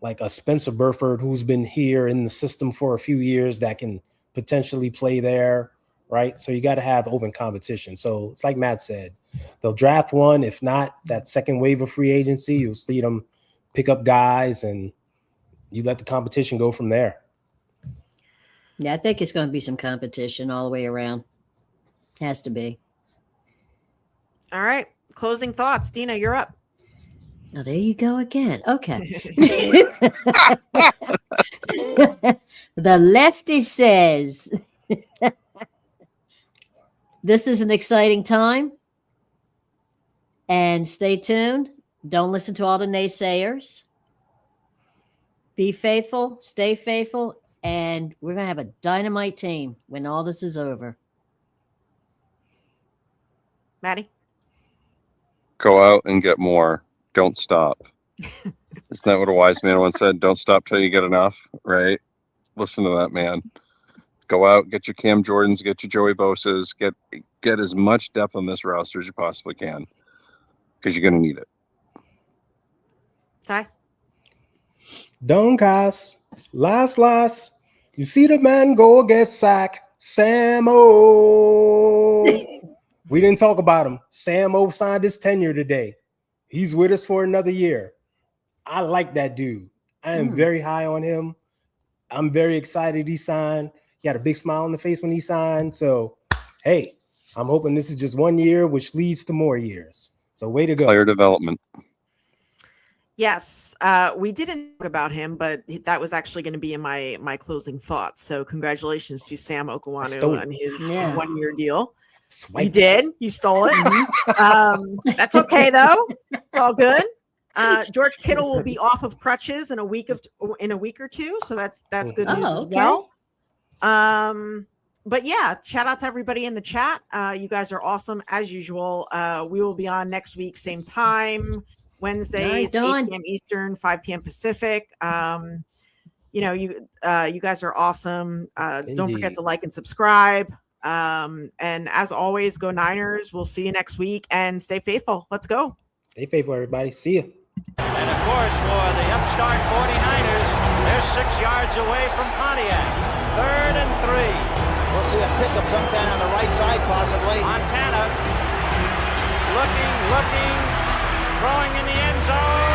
like a Spencer Burford who's been here in the system for a few years that can potentially play there, right? So you got to have open competition. So it's like Matt said, they'll draft one. If not, that second wave of free agency, you'll see them pick up guys and you let the competition go from there. Yeah, I think it's going to be some competition all the way around. Has to be. All right. Closing thoughts. Dina, you're up. Oh, there you go again. Okay. The lefty says, this is an exciting time. And stay tuned. Don't listen to all the naysayers. Be faithful, stay faithful, and we're going to have a dynamite team when all this is over. Maddie? Go out and get more. Don't stop. Isn't that what a wise man once said? Don't stop till you get enough, right? Listen to that man. Go out, get your Cam Jordans, get your Joey Bosa's, get as much depth on this roster as you possibly can, because you're going to need it. Ty? Don't cast. Last. You see the man go get sacked. Sam-O. We didn't talk about him. Sam-O signed his tenure today. He's with us for another year. I like that dude. I am very high on him. I'm very excited he signed. He had a big smile on the face when he signed. So, hey, I'm hoping this is just 1 year, which leads to more years. So way to go. Player development. Yes, we didn't talk about him, but that was actually going to be in my closing thoughts. So congratulations to Sam Okwanu on his 1 year deal. Swipe. You did. You stole it. That's okay though. It's all good. George Kittle will be off of crutches in a week or two, so that's good news as well. But yeah, shout out to everybody in the chat. You guys are awesome as usual. We will be on next week, same time, Wednesdays, 8 p.m. Eastern, 5 p.m. Pacific. You guys are awesome. Don't forget to like and subscribe. And as always, go Niners. We'll see you next week and stay faithful. Let's go. Stay faithful, everybody. See you. And of course, for the upstart 49ers, they're 6 yards away from Pontiac. 3rd and 3. We'll see a pickup sometime on the right side, possibly. Montana looking, throwing in the end zone.